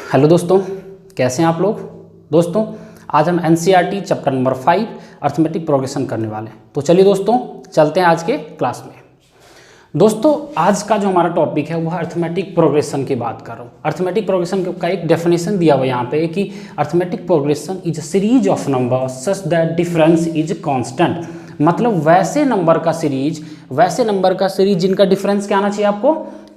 Hello दोस्तों, कैसे हैं आप लोग। दोस्तों आज हम NCERT chapter number 5 arithmetic progression करने वाले हैं। तो चलिए दोस्तों चलते हैं आज के क्लास में। दोस्तों आज का जो हमारा टॉपिक है वह अर्थमेटिक प्रोग्रेशन की बात कर रहा हूँ। अर्थमेटिक प्रोग्रेशन का एक डेफिनेशन दिया हुआ यहाँ पे कि arithmetic progression is a series of number such that difference is constant. मतलब वैसे नंबर का सीरीज जिनका डिफरेंस क्या आना चाहिए, आपको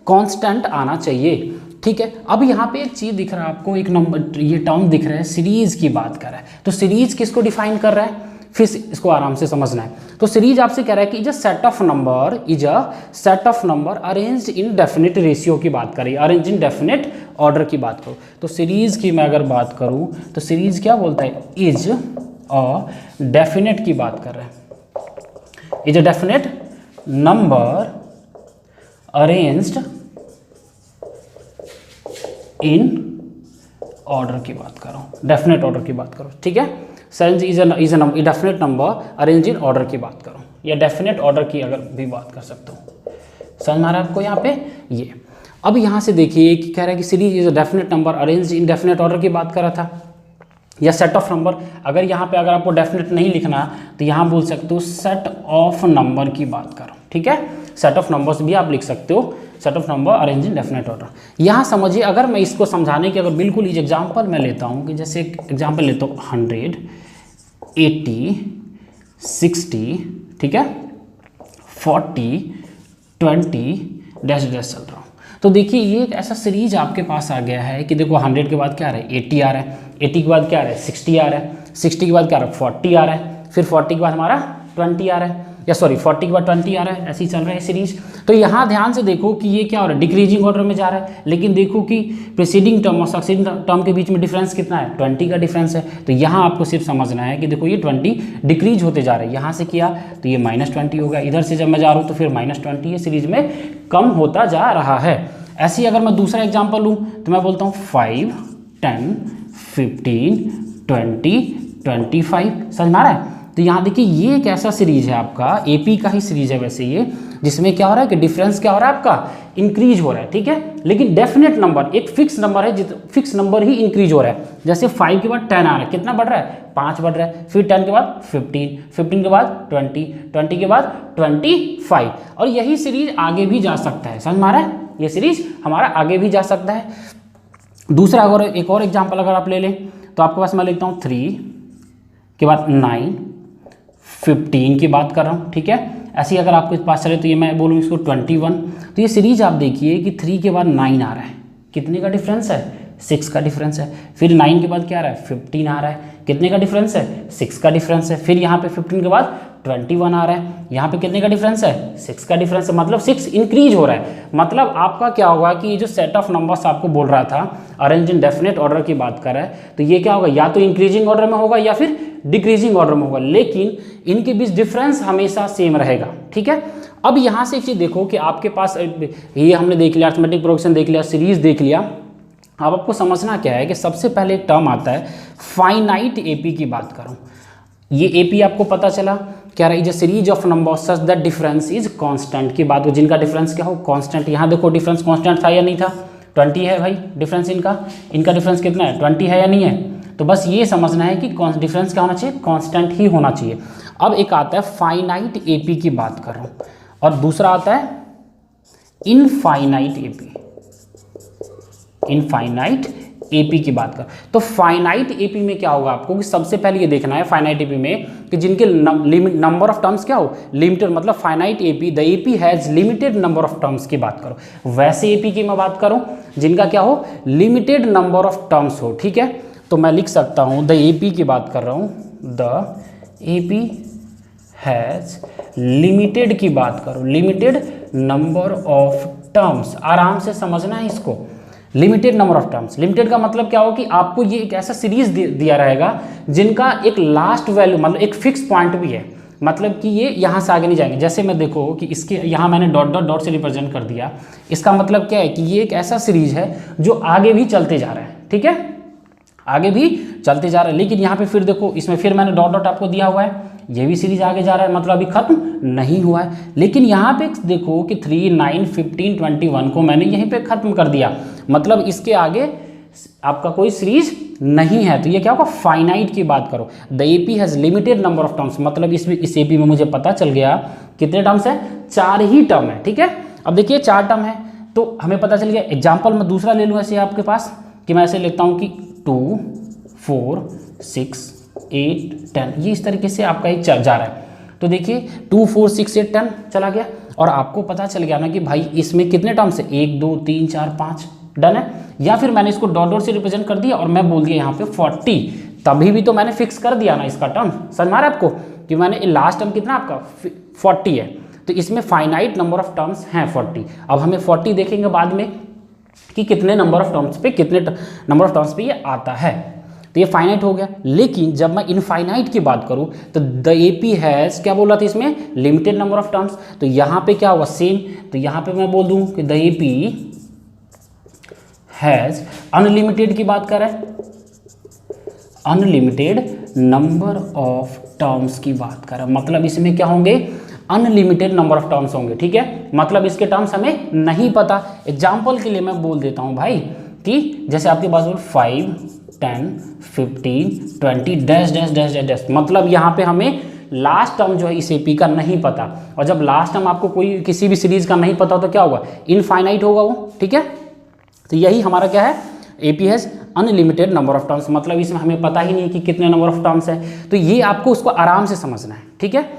कांस्टेंट आना चाहिए। ठीक है, अब यहाँ पे एक चीज़ दिख रहा है आपको, एक नंबर ये टर्म दिख रहा है, सीरीज की बात कर रहा है। तो सीरीज किसको डिफाइन कर रहा है, फिर इसको आराम से समझना है। तो सीरीज आपसे कह रहा है कि is a set of number arranged in definite ratio की बात करें, अरेंज इन डेफिनेट ऑर्डर की बात करूँ। तो सीरीज की मैं अगर बात करूँ तो सीरीज क्या बोलता है, इज अ डेफिनेट की बात कर रहे हैं, is a definite number arranged in order की बात करो, डेफिनेट ऑर्डर की बात करो। ठीक है, sense is definite number arrange in order की बात करो, या डेफिनेट ऑर्डर की अगर भी बात कर सकते हो। समझ में आ रहा है आपको यहाँ पे ये। अब यहाँ से देखिए कि कह रहा है कि series is a definite number arrange in definite order की बात कर रहा था, या सेट ऑफ नंबर। अगर यहाँ पे अगर आपको डेफिनेट नहीं लिखना तो यहाँ बोल सकते हो सेट ऑफ नंबर की बात करो। ठीक है, सेट ऑफ नंबर्स भी आप लिख सकते हो, set of number arrange in definite order. यहाँ समझिए, अगर मैं इसको समझाने की अगर बिल्कुल इस एग्जाम्पल मैं लेता हूँ कि जैसे एक एग्जाम्पल लेता हूँ 100, 80, 60, ठीक है, 40, 20 डैश डैश चल रहा हूँ। तो देखिए ये एक ऐसा सीरीज आपके पास आ गया है कि देखो 100 के बाद क्या आ रहा है, 80 आ रहा है, 80 के बाद क्या आ रहा है, 60 आ रहा है, 60 के बाद क्या आ रहा है, 40 आ रहा है, फिर 40 के बाद हमारा 20 आ रहा है, या सॉरी 40 के बाद 20 आ रहा है, ऐसे ही चल रहा है सीरीज। तो यहाँ ध्यान से देखो कि ये क्या हो रहा है, डिक्रीजिंग ऑर्डर में जा रहा है। लेकिन देखो कि प्रीसीडिंग टर्म और सक्सीडिंग टर्म के बीच में डिफरेंस कितना है, 20 का डिफरेंस है। तो यहाँ आपको सिर्फ समझना है कि देखो ये 20 डिक्रीज होते जा रहे हैं। यहाँ से किया तो ये -20 हो गया, इधर से जब मैं जा रहा हूँ तो फिर -20 ये सीरीज में कम होता जा रहा है। ऐसे ही अगर मैं दूसरा एग्जाम्पल लूँ तो मैं बोलता हूँ 5, 10, 15, 20, 25। समझ में आ रहा है। तो यहाँ देखिए ये एक ऐसा सीरीज है आपका, एपी का ही सीरीज है वैसे ये, जिसमें क्या हो रहा है कि डिफरेंस क्या हो रहा है आपका, इंक्रीज हो रहा है। ठीक है, लेकिन डेफिनेट नंबर एक फिक्स नंबर है, फिक्स नंबर ही इंक्रीज हो रहा है। जैसे 5 के बाद 10 आ रहा है, कितना बढ़ रहा है, 5 बढ़ रहा है, फिर 10 के बाद 15, 15 के बाद 20, 20 के बाद 25। और यही सीरीज आगे भी जा सकता है। समझ में आ रहा है, ये सीरीज हमारा आगे भी जा सकता है। दूसरा अगर एक और एग्जाम्पल अगर आप ले लें तो आपके पास मैं लिखता हूँ 3 के बाद 9, 15 की बात कर रहा हूँ। ठीक है, ऐसे ही अगर आपके पास चले तो ये मैं बोलूँ इसको 21। तो ये सीरीज आप देखिए कि 3 के बाद 9 आ रहा है, कितने का डिफरेंस है, 6 का डिफरेंस है। फिर 9 के बाद क्या आ रहा है, 15 आ रहा है, कितने का डिफरेंस है, 6 का डिफरेंस है। फिर यहाँ पे 15 के बाद 21 आ रहा है, यहाँ पे कितने का डिफरेंस है, 6 का डिफरेंस है। मतलब 6 इंक्रीज हो रहा है। मतलब आपका क्या होगा कि ये जो सेट ऑफ नंबर्स आपको बोल रहा था अरेंज इन डेफिनेट ऑर्डर की बात कर रहा है, तो ये क्या होगा, या तो इंक्रीजिंग ऑर्डर में होगा या फिर डिक्रीजिंग ऑर्डर में होगा, लेकिन इनके बीच डिफरेंस हमेशा सेम रहेगा। ठीक है, अब यहाँ से एक चीज़ देखो कि आपके पास ये हमने देख लिया, अर्थमेटिक प्रोग्रेशन देख लिया, सीरीज देख लिया। अब आपको समझना क्या है कि सबसे पहले एक टर्म आता है फाइनाइट एपी की बात करूँ। ये एपी आपको पता चला क्या रहा, is a series of number such that difference is constant की बात हो, जिनका डिफरेंस क्या हो, कांस्टेंट। यहाँ देखो डिफरेंस कांस्टेंट था या नहीं था, 20 है भाई डिफरेंस, इनका डिफरेंस कितना है, 20 है या नहीं है। तो बस ये समझना है कि डिफरेंस क्या होना चाहिए, कांस्टेंट ही होना चाहिए। अब एक आता है फाइनाइट एपी की बात कर रहा हूँ, और दूसरा आता है इनफाइनाइट एपी, इनफाइनाइट एपी की बात कर। तो फाइनाइट एपी में क्या होगा आपको कि सबसे पहले ये देखना है फाइनाइट एपी में कि जिनके नंबर ऑफ टर्म्स क्या हो, लिमिटेड। मतलब finite AP, the AP has limited number of terms की बात करो। वैसे एपी की मैं बात करूं जिनका क्या हो, लिमिटेड नंबर ऑफ टर्म्स हो। ठीक है, तो मैं लिख सकता हूं द एपी की बात कर रहा हूं, द एपी हैज लिमिटेड की बात करो, लिमिटेड नंबर ऑफ टर्म्स। आराम से समझना है इसको, limited number of terms. Limited का मतलब क्या हो कि आपको ये एक ऐसा सीरीज दिया रहेगा जिनका एक लास्ट वैल्यू, मतलब एक फिक्स पॉइंट भी है, मतलब कि ये यहाँ से आगे नहीं जाएंगे। जैसे मैं देखो कि इसके यहाँ मैंने डॉट डॉट डॉट से रिप्रेजेंट कर दिया, इसका मतलब क्या है कि ये एक ऐसा सीरीज है जो आगे भी चलते जा रहा है। ठीक है, आगे भी चलते जा रहा है। लेकिन यहाँ पे फिर देखो इसमें फिर मैंने डॉट डॉट आपको दिया हुआ है, ये भी सीरीज आगे जा रहा है, मतलब अभी खत्म नहीं हुआ है। लेकिन यहाँ पे देखो कि 3, 9, 15, 21 को मैंने यहीं पे खत्म कर दिया, मतलब इसके आगे आपका कोई सीरीज नहीं है, तो ये क्या होगा, फाइनाइट की बात करो। The AP has limited number of terms, मतलब इस एपी में मुझे पता चल गया कितने टर्म्स है, 4 ही टर्म है, ठीक है। अब देखिए 4 टर्म है तो हमें पता चल गया। एग्जाम्पल मैं दूसरा ले लूँ ऐसे आपके पास कि मैं ऐसे लिखता हूँ कि 2 4 6 8 10, ये इस तरीके से आपका एक जा रहा है। तो देखिए 2 4 6 8 10 चला गया, और आपको पता चल गया ना कि भाई इसमें कितने टर्म्स है, 1 2 3 4 5, डन है। या फिर मैंने इसको डॉट डॉट से रिप्रेजेंट कर दिया और मैं बोल दिया यहाँ पे 40, तभी भी तो मैंने फिक्स कर दिया ना इसका टर्म। समझ में आ रहा है आपको कि मैंने लास्ट टर्म कितना आपका 40 है, तो इसमें फाइनाइट नंबर ऑफ टर्म्स हैं 40। अब हमें 40 देखेंगे बाद में कि कितने नंबर ऑफ टर्म्स पे, कितने नंबर ऑफ टर्म्स पे ये आता है, तो ये फाइनाइट हो गया। लेकिन जब मैं इनफाइनाइट की बात करूं तो द एपी हैज़, क्या बोल रहा था इसमें, लिमिटेड नंबर ऑफ टर्म्स, तो यहाँ पे क्या हुआ, सेम। तो यहाँ पे मैं बोल दूं कि द एपी हैज़ अनलिमिटेड की बात कर रहा है, अनलिमिटेड नंबर ऑफ टर्म्स की बात कर रहा है, मतलब इसमें क्या होंगे, अनलिमिटेड नंबर ऑफ टर्म्स होंगे, ठीक है। मतलब इसके टर्म्स हमें नहीं पता। एग्जाम्पल के लिए मैं बोल देता हूँ भाई कि जैसे आपके पास बोल 5 10 15 20 dash dash dash dash dash, मतलब यहाँ पे हमें लास्ट टर्म जो है इस एपी का नहीं पता। और जब लास्ट टर्म आपको कोई किसी भी सीरीज का नहीं पता हो तो क्या होगा, इनफाइनाइट होगा वो, ठीक है। तो यही हमारा क्या है, AP has unlimited number of terms, मतलब इसमें हमें पता ही नहीं कि कितने नंबर ऑफ टर्म्स है। तो ये आपको उसको आराम से समझना है, ठीक है।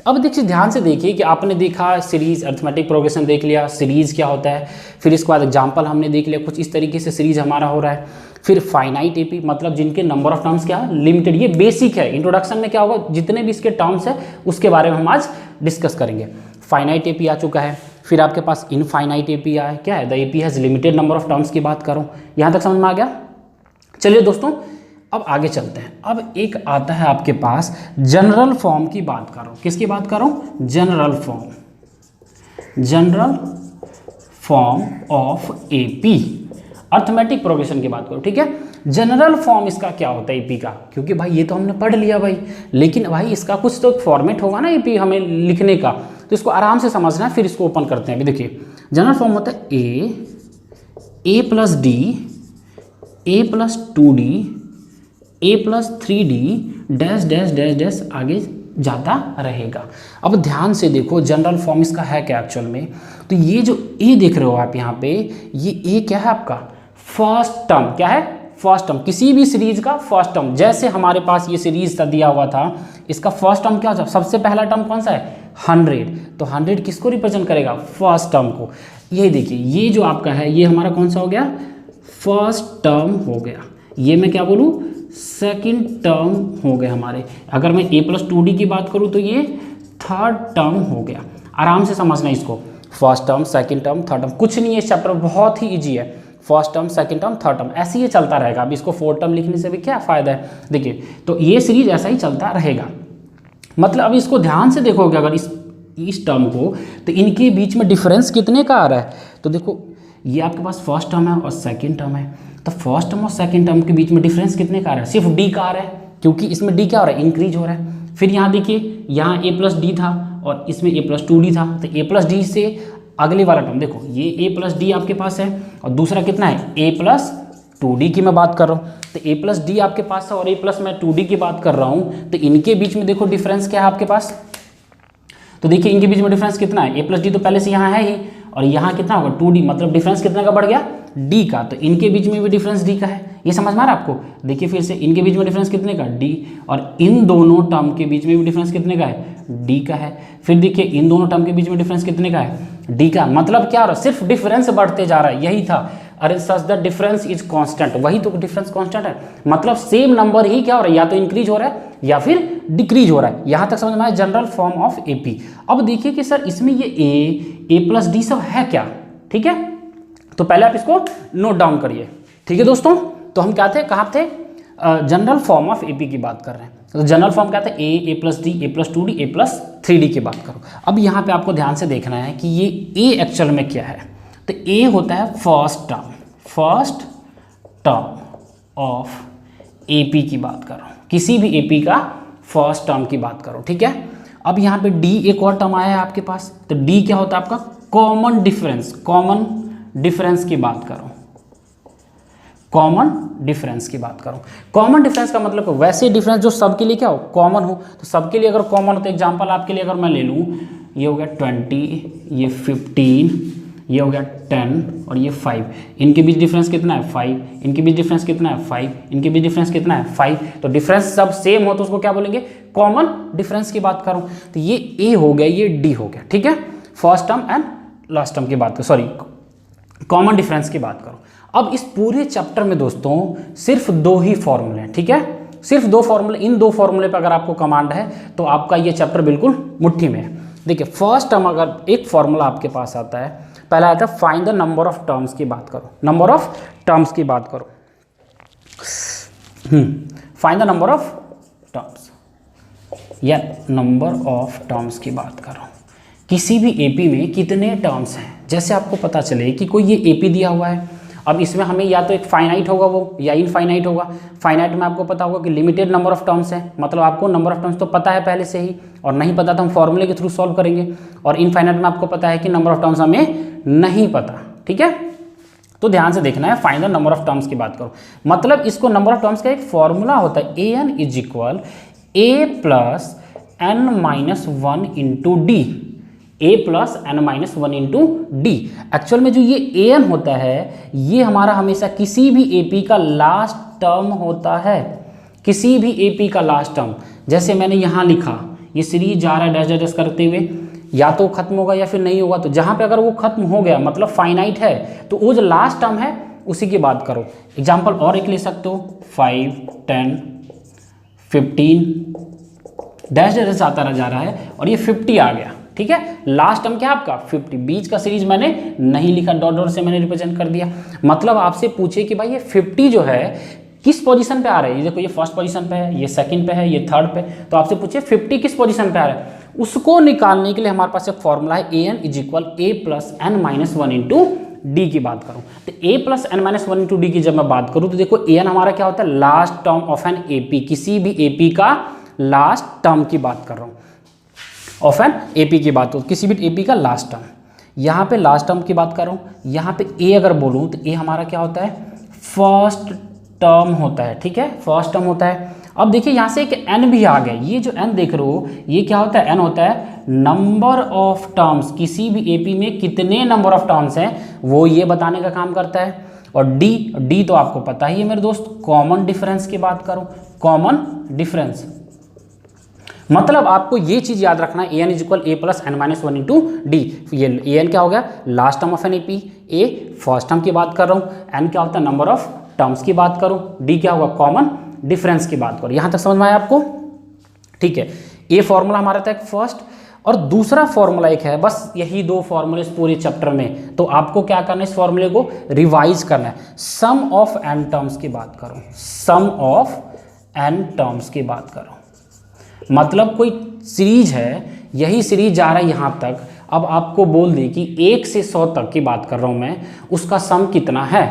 अब देखिए ध्यान से देखिए कि आपने देखा सीरीज, अरिथमेटिक प्रोग्रेशन देख लिया, सीरीज क्या होता है, फिर इसके बाद एग्जाम्पल हमने देख लिया, कुछ इस तरीके से सीरीज हमारा हो रहा है। फिर फाइनाइट एपी, मतलब जिनके नंबर ऑफ टर्म्स क्या है, लिमिटेड, ये बेसिक है। इंट्रोडक्शन में क्या होगा, जितने भी इसके टर्म्स है उसके बारे में हम आज डिस्कस करेंगे। फाइनाइट एपी आ चुका है, फिर आपके पास इनफाइनाइट एपी आया, क्या है, the AP has limited number of terms की बात करूँ। यहाँ तक समझ में आ गया। चलिए दोस्तों अब आगे चलते हैं। अब एक आता है आपके पास जनरल फॉर्म की बात करो, किसकी बात करो, general form, general form of AP, arithmetic progression की बात करो, ठीक है। जनरल फॉर्म इसका क्या होता है एपी का, क्योंकि भाई ये तो हमने पढ़ लिया भाई, लेकिन भाई इसका कुछ तो फॉर्मेट होगा ना एपी हमें लिखने का, तो इसको आराम से समझना है, फिर इसको ओपन करते हैं। अभी देखिए जनरल फॉर्म होता है a plus d, a plus 2d, a plus 3d, dash dash dash dash आगे जाता रहेगा। अब ध्यान से देखो जनरल फॉर्म इसका है क्या एक्चुअल में, तो ये जो ए देख रहे हो आप यहाँ पे, ये ए क्या है आपका, फर्स्ट टर्म, क्या है, फर्स्ट टर्म, किसी भी सीरीज का फर्स्ट टर्म। जैसे हमारे पास ये सीरीज दिया हुआ था, इसका फर्स्ट टर्म क्या होता है, सबसे पहला टर्म कौन सा है, 100, तो 100 किसको रिप्रेजेंट करेगा, फर्स्ट टर्म को। ये देखिए ये जो आपका है ये हमारा कौन सा हो गया, फर्स्ट टर्म हो गया। ये मैं क्या बोलूँ, सेकंड टर्म हो गए हमारे। अगर मैं a प्लस 2d की बात करूँ तो ये थर्ड टर्म हो गया। आराम से समझना इसको, first term, second term, third term, कुछ नहीं है इस चैप्टर, बहुत ही इजी है। First term, second term, third term, ऐसे ही चलता रहेगा। अब इसको फोर्थ टर्म लिखने से भी क्या फ़ायदा है, देखिए तो ये सीरीज ऐसा ही चलता रहेगा। मतलब अब इसको ध्यान से देखोगे अगर इस टर्म को, तो इनके बीच में डिफरेंस कितने का आ रहा है, तो देखो ये आपके पास फर्स्ट टर्म है और सेकंड टर्म है, तो फर्स्ट टर्म और सेकंड टर्म के बीच में डिफरेंस कितने का आ रहा है, सिर्फ डी का आ रहा है, क्योंकि इसमें डी क्या हो रहा है, इंक्रीज हो रहा है। फिर यहाँ देखिए यहाँ a प्लस डी था और इसमें a प्लस 2d था, तो a प्लस डी से अगले वाला टर्म देखो ये a प्लस डी आपके पास है और दूसरा कितना है a प्लस 2d की मैं बात कर रहा हूँ, तो a प्लस डी आपके पास है और a प्लस मैं 2d की बात कर रहा हूँ, तो इनके बीच में देखो डिफरेंस क्या है आपके पास, तो देखिए इनके बीच में डिफरेंस कितना है, a प्लस डी तो पहले से यहाँ है ही और यहाँ कितना होगा 2d, मतलब डिफरेंस कितना का बढ़ गया, d का, तो इनके बीच में भी डिफरेंस d का है। ये समझ में आ रहा है आपको, देखिए फिर से इनके बीच में डिफरेंस कितने का, d, और इन दोनों टर्म के बीच में भी डिफरेंस कितने का है, d का है। फिर देखिए इन दोनों टर्म के बीच में डिफरेंस कितने का है, d का, मतलब क्या हो रहा है, सिर्फ डिफरेंस बढ़ते जा रहा है, यही था। अरे सच द डिफरेंस इज कांस्टेंट, वही तो डिफरेंस कांस्टेंट है, मतलब सेम नंबर ही क्या हो रहा है, या तो इंक्रीज हो रहा है या फिर डिक्रीज हो रहा है। यहाँ तक समझ में आया जनरल फॉर्म ऑफ एपी। अब देखिए कि सर इसमें ये a प्लस डी सब है क्या, ठीक है, तो पहले आप इसको नोट डाउन करिए, ठीक है दोस्तों। तो हम क्या थे, कहाँ थे, जनरल फॉर्म ऑफ एपी की बात कर रहे हैं। तो जनरल फॉर्म क्या था, a plus D, a plus 2d, a plus 3d की बात करो। अब यहाँ पे आपको ध्यान से देखना है कि ये a एक्चुअल में क्या है, तो a होता है फर्स्ट टर्म ऑफ एपी की बात करो, किसी भी एपी का फर्स्ट टर्म की बात करो, ठीक है। अब यहाँ पे d एक और टर्म आया है आपके पास, तो d क्या होता है आपका, कॉमन डिफरेंस की बात करो, कॉमन डिफरेंस की बात करूं। कॉमन डिफरेंस का मतलब वैसे डिफरेंस जो सबके लिए क्या हो, कॉमन हो। तो सबके लिए अगर कॉमन हो तो एग्जांपल आपके लिए अगर मैं ले लूं, ये हो गया 20, ये 15, ये हो गया 10 और ये 5, इनके बीच डिफरेंस कितना है 5, इनके बीच डिफरेंस कितना है 5, इनके बीच डिफरेंस कितना है 5। तो डिफरेंस सब सेम हो तो उसको क्या बोलेंगे, कॉमन डिफरेंस की बात करूं। तो ये ए हो गया, ये डी हो गया, ठीक है। First term and last term की बात करो, सॉरी कॉमन डिफरेंस की बात करो। अब इस पूरे चैप्टर में दोस्तों सिर्फ 2 ही फॉर्मूले हैं, ठीक है, सिर्फ 2 फॉर्मूले। इन 2 फॉर्मूले पर अगर आपको कमांड है तो आपका ये चैप्टर बिल्कुल मुट्ठी में है। देखिए फर्स्ट टर्म अगर एक फॉर्मूला आपके पास आता है, पहला आता है find the number of terms की बात करो, नंबर ऑफ टर्म्स की बात करो, find the number of terms या नंबर ऑफ टर्म्स की बात करो। किसी भी एपी में कितने टर्म्स हैं, जैसे आपको पता चले कि कोई ये एपी दिया हुआ है, अब इसमें हमें या तो एक फाइनाइट होगा वो या इनफाइनाइट होगा। फाइनाइट में आपको पता होगा कि लिमिटेड नंबर ऑफ टर्म्स हैं, मतलब आपको नंबर ऑफ टर्म्स तो पता है पहले से ही, और नहीं पता तो हम फॉर्मूले के थ्रू सॉल्व करेंगे। और इनफाइनाइट में आपको पता है कि नंबर ऑफ टर्म्स हमें नहीं पता, ठीक है। तो ध्यान से देखना है, find the number of terms की बात करो, मतलब इसको नंबर ऑफ टर्म्स का एक फॉर्मूला होता है, a n is equal a plus N minus 1 into d, a plus N minus 1 into d. Actual में जो ये ए एन होता है ये हमारा हमेशा किसी भी एपी का लास्ट टर्म होता है, किसी भी एपी का लास्ट टर्म। जैसे मैंने यहाँ लिखा, ये सीरीज जा रहा है डैश डैश करते हुए, या तो खत्म होगा या फिर नहीं होगा। तो जहाँ पे अगर वो खत्म हो गया मतलब फाइनाइट है, तो वो जो लास्ट टर्म है उसी की बात करो। एग्जाम्पल और एक ले सकते हो, 5, 10, 15 डैश डैश आता जा रहा है और ये 50 आ गया, ठीक है। लास्ट टर्म क्या है आपका 50, बीच का सीरीज मैंने नहीं लिखा, डॉट डॉट से मैंने रिप्रेजेंट कर दिया। मतलब आपसे पूछे कि भाई ये 50 जो है किस पोजीशन पे आ रहा है, ये देखो ये फर्स्ट पोजीशन पे है, ये सेकंड पे है, ये थर्ड पे, तो आपसे पूछे 50 किस पोजीशन पे आ रहा है, उसको निकालने के लिए हमारे पास एक फॉर्मूला है, a n is equal a plus N minus 1 into D की बात करूं तो a plus N minus 1 into D की जब मैं बात करूं तो देखो ए एन हमारा क्या होता है, last term of n AP, किसी भी एपी का लास्ट टर्म की बात कर रहा हूं, ऑफ एन एपी की बात हो, किसी भी एपी का लास्ट टर्म। यहाँ पे लास्ट टर्म की बात कर रहा हूँ, यहाँ पे ए अगर बोलूँ तो ए हमारा क्या होता है, फर्स्ट टर्म होता है, ठीक है, फर्स्ट टर्म होता है। अब देखिए यहाँ से एक एन भी आ गया, ये जो एन देख रहे हो ये क्या होता है, एन होता है नंबर ऑफ टर्म्स, किसी भी एपी में कितने नंबर ऑफ टर्म्स हैं वो ये बताने का काम करता है। और डी तो आपको पता ही है मेरे दोस्त, कॉमन डिफरेंस की बात करो, कॉमन डिफरेंस मतलब आपको ये चीज याद रखना है, a n is equal a plus N minus 1 into d. ये ए एन क्या हो गया, last term of n AP, a first term की बात कर रहा हूँ, एन क्या होता है नंबर ऑफ टर्म्स की बात करूँ, डी क्या होगा कॉमन डिफरेंस की बात करो। यहाँ तक समझ में आया आपको, ठीक है। ये फॉर्मूला हमारा था एक फर्स्ट, और दूसरा फॉर्मूला एक है, बस यही 2 फॉर्मूले इस पूरे चैप्टर में। तो आपको क्या करना है, इस फॉर्मूले को रिवाइज करना है। सम ऑफ एन टर्म्स की बात करो, सम ऑफ एन टर्म्स की बात करो, मतलब कोई सीरीज है, यही सीरीज जा रहा है यहाँ तक, अब आपको बोल दी कि 1 से 100 तक की बात कर रहा हूँ मैं, उसका सम कितना है।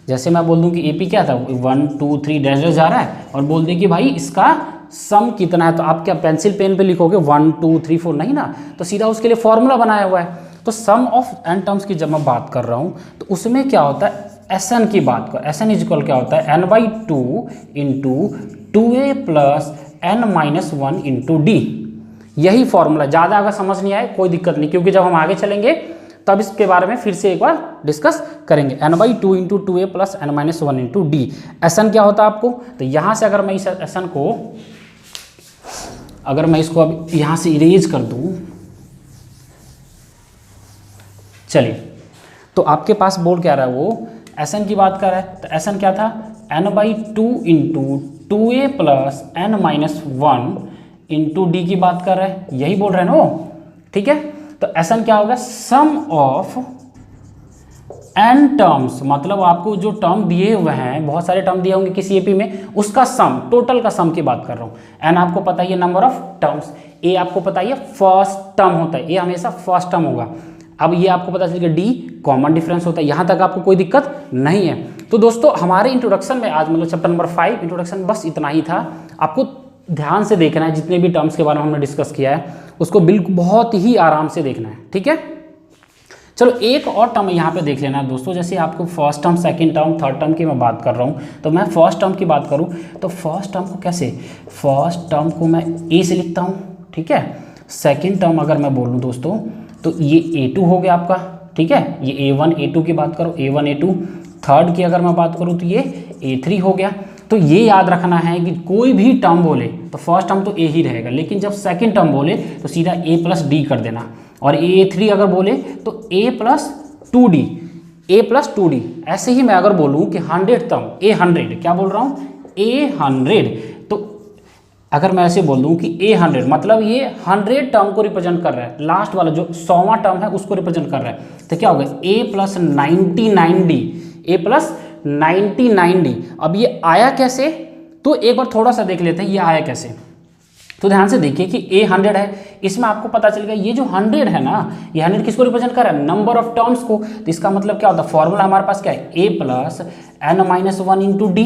जैसे मैं बोल दूँ कि एपी क्या था 1 2 3 डैश डैश जा रहा है, और बोल दे कि भाई इसका सम कितना है, तो आप क्या पेंसिल पेन पे लिखोगे 1 2 3 4 नहीं ना, तो सीधा उसके लिए फॉर्मूला बनाया हुआ है। तो सम ऑफ एन टर्म्स की जब मैं बात कर रहा हूँ तो उसमें क्या होता है, एस एन की बात कर, एस एन इज इक्वल क्या होता है, N by 2 into 2a plus N minus 1 into D. यही फॉर्मूला, ज़्यादा अगर समझ नहीं आए कोई दिक्कत नहीं, क्योंकि जब हम आगे चलेंगे तब इसके बारे में फिर से एक बार डिस्कस करेंगे। N by 2 into 2a plus N minus 1 into D. S N क्या होता है आपको, तो यहाँ से अगर मैं इस एस एन को, अगर मैं इसको अब यहाँ से इरेज कर दूँ, चलिए, तो आपके पास बोल क्या रहा है, वो एस एन की बात कर रहा है। तो एस एन क्या था, N by 2 into 2a plus N minus 1 into D की बात कर रहा है, यही बोल रहे हैं ना वो, ठीक है। तो एस एन क्या होगा, सम ऑफ एन टर्म्स, मतलब आपको जो टर्म दिए हुए हैं, बहुत सारे टर्म दिए होंगे किसी एपी में, उसका सम, टोटल का सम की बात कर रहा हूँ। एन आपको पता ही है नंबर ऑफ टर्म्स, ए आपको पता ही है फर्स्ट टर्म होता है, ए हमेशा फर्स्ट टर्म होगा। अब ये आपको पता चलेगा डी कॉमन डिफरेंस होता है, यहाँ तक आपको कोई दिक्कत नहीं है। तो दोस्तों हमारे इंट्रोडक्शन में आज मतलब चैप्टर नंबर 5 इंट्रोडक्शन बस इतना ही था। आपको ध्यान से देखना है, जितने भी टर्म्स के बारे में हमने डिस्कस किया है उसको बिल्कुल बहुत ही आराम से देखना है, ठीक है। चलो एक और टर्म यहाँ पे देख लेना दोस्तों, जैसे आपको first term, second term, third term की मैं बात कर रहा हूँ, तो मैं फर्स्ट टर्म की बात करूँ तो फर्स्ट टर्म को कैसे, फर्स्ट टर्म को मैं ए से लिखता हूँ, ठीक है। सेकंड टर्म अगर मैं बोलूँ दोस्तों तो ये A2 हो गया आपका, ठीक है, ये A1 A2 की बात करो, A1 A2। थर्ड की अगर मैं बात करूँ तो ये A3 हो गया। तो ये याद रखना है कि कोई भी टर्म बोले तो फर्स्ट टर्म तो ए ही रहेगा, लेकिन जब सेकंड टर्म बोले तो सीधा A प्लस डी कर देना, और A3 अगर बोले तो A plus 2D, A plus 2D। ऐसे ही मैं अगर बोलूँ कि 100 टर्म A100, क्या बोल रहा हूँ A100, तो अगर मैं ऐसे बोल दूँ कि A100 मतलब ये 100 टर्म को रिप्रेजेंट कर रहा है, लास्ट वाला जो 100वां टर्म है उसको रिप्रेजेंट कर रहा है, तो क्या होगा A plus 99D, A plus 99D। अब ये आया कैसे, तो एक बार थोड़ा सा देख लेते हैं ये आया कैसे। तो ध्यान से देखिए कि A100 है, इसमें आपको पता चलेगा ये जो 100 है ना, ये 100 किसको रिप्रेजेंट कर रहा है, नंबर ऑफ टर्म्स को। तो इसका मतलब क्या होता है, फॉर्मूला हमारे पास क्या है, A plus n-1 into D,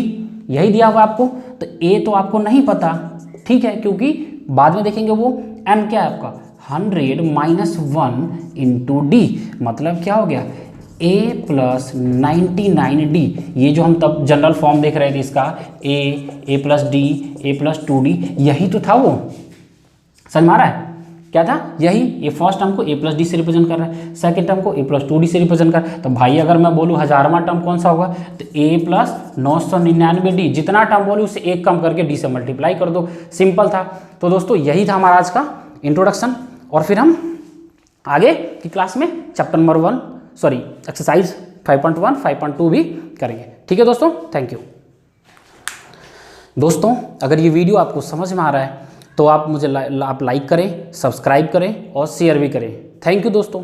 यही दिया हुआ आपको। तो A तो आपको नहीं पता, ठीक है, क्योंकि बाद में देखेंगे वो n क्या है आपका 100 माइनस 1 इंटू डी, मतलब क्या हो गया A प्लस 99D। ये जो हम तब जनरल फॉर्म देख रहे थे इसका A plus D, A plus 2D, यही तो था वो, समझ में आ रहा है क्या था, यही। ये फर्स्ट टर्म को A प्लस डी से रिप्रेजेंट कर रहा है, सेकेंड टर्म को A प्लस 2D से रिप्रेजेंट कर रहा है। तो भाई अगर मैं बोलूँ 1000वां टर्म कौन सा होगा, तो A प्लस 999D, जितना टर्म बोलूँ उससे एक कम करके D से मल्टीप्लाई कर दो, सिंपल था। तो दोस्तों यही था हमारा आज का इंट्रोडक्शन, और फिर हम आगे की क्लास में चैप्टर नंबर 1 सॉरी एक्सरसाइज 5.1 5.2 भी करेंगे, ठीक है दोस्तों, थैंक यू। दोस्तों अगर ये वीडियो आपको समझ में आ रहा है तो आप मुझे आप लाइक करें, सब्सक्राइब करें और शेयर भी करें। थैंक यू दोस्तों।